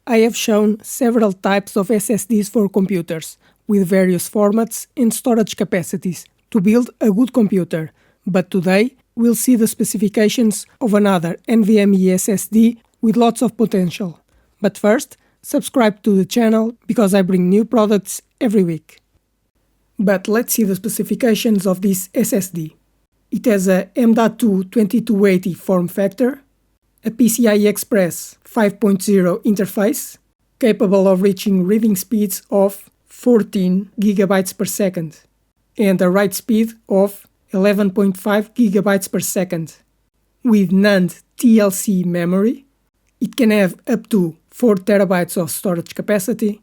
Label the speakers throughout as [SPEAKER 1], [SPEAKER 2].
[SPEAKER 1] I have shown several types of SSDs for computers, with various formats and storage capacities, to build a good computer. But today, we'll see the specifications of another NVMe SSD with lots of potential. But first, subscribe to the channel because I bring new products every week. But let's see the specifications of this SSD. It has a M.2 2280 form factor, a PCIe Express 5.0 interface, capable of reaching reading speeds of 14 GB per second, and a write speed of 11.5 GB per second. With NAND TLC memory, it can have up to 4 TB of storage capacity,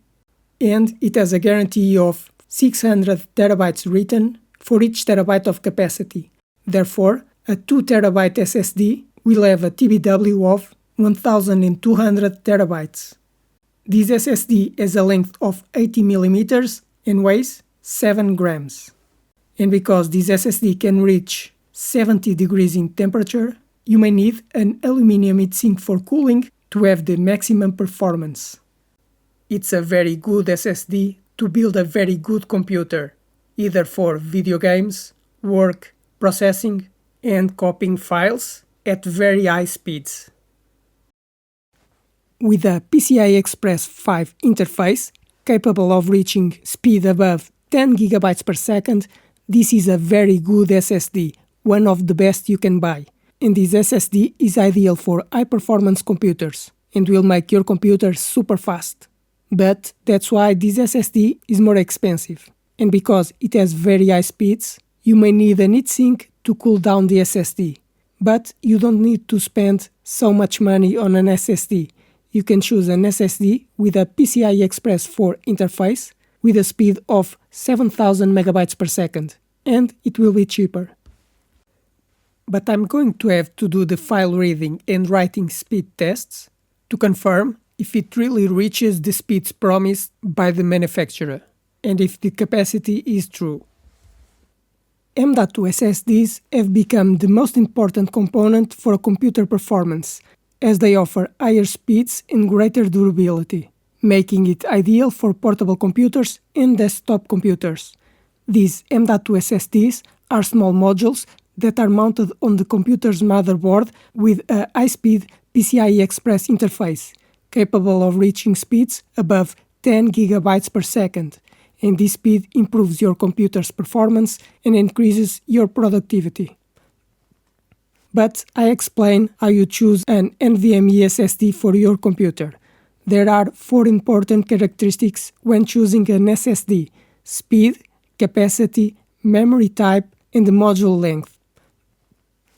[SPEAKER 1] and it has a guarantee of 600 TB written for each terabyte of capacity. Therefore, a 2 TB SSD will have a TBW of 1200 TB. This SSD has a length of 80 mm and weighs 7 grams. And because this SSD can reach 70 degrees in temperature, you may need an aluminum heatsink for cooling to have the maximum performance. It's a very good SSD to build a very good computer, either for video games, work, processing, and copying files at very high speeds. With a PCI Express 5 interface, capable of reaching speed above 10 GB per second, this is a very good SSD, one of the best you can buy. And this SSD is ideal for high-performance computers and will make your computer super fast. But that's why this SSD is more expensive. And because it has very high speeds, you may need a heatsink to cool down the SSD. But you don't need to spend so much money on an SSD. You can choose an SSD with a PCI Express 4 interface with a speed of 7000 MB per second, and it will be cheaper. But I'm going to have to do the file reading and writing speed tests to confirm if it really reaches the speeds promised by the manufacturer, and if the capacity is true. M.2 SSDs have become the most important component for computer performance, as they offer higher speeds and greater durability, making it ideal for portable computers and desktop computers. These M.2 SSDs are small modules that are mounted on the computer's motherboard with a high-speed PCI Express interface, capable of reaching speeds above 10 GB per second, and this speed improves your computer's performance and increases your productivity. But I explain how you choose an NVMe SSD for your computer. There are 4 important characteristics when choosing an SSD: speed, capacity, memory type, and the module length.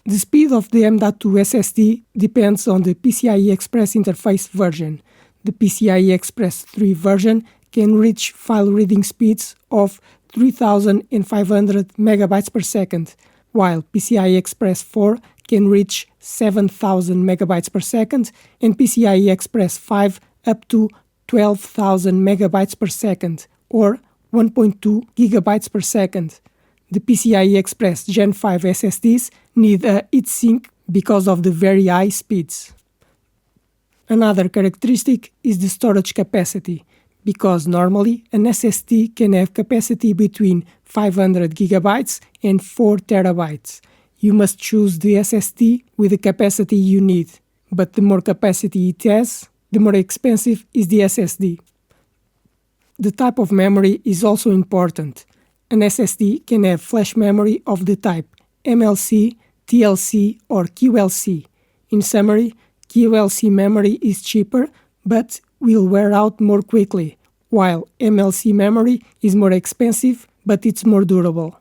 [SPEAKER 1] The speed of the M.2 SSD depends on the PCIe Express interface version. The PCIe Express 3 version can reach file reading speeds of 3500 MB per second, while PCIe Express 4 can reach 7000 MB per second and PCIe Express 5 up to 12,000 MB per second, or 1.2 GB per second. The PCIe Express Gen5 SSDs need a heatsink because of the very high speeds. Another characteristic is the storage capacity, because normally an SSD can have capacity between 500 GB and 4 TB. You must choose the SSD with the capacity you need, but the more capacity it has, the more expensive is the SSD. The type of memory is also important. An SSD can have flash memory of the type MLC, TLC, or QLC. In summary, QLC memory is cheaper but will wear out more quickly, while MLC memory is more expensive but it's more durable.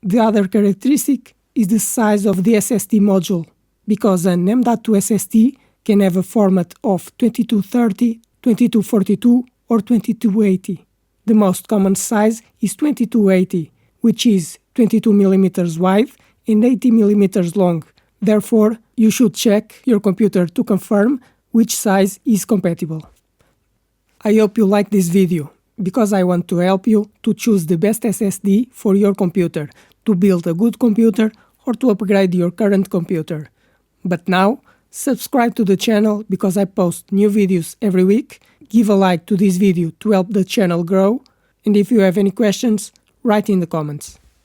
[SPEAKER 1] The other characteristic is the size of the SSD module, because an M.2 SSD can have a format of 2230, 2242, or 2280. The most common size is 2280, which is 22 mm wide and 80 mm long. Therefore, you should check your computer to confirm which size is compatible. I hope you like this video, because I want to help you to choose the best SSD for your computer, to build a good computer or to upgrade your current computer. But now, Subscribe to the channel because I post new videos every week. Give a like to this video to help the channel grow. And if you have any questions, write in the comments.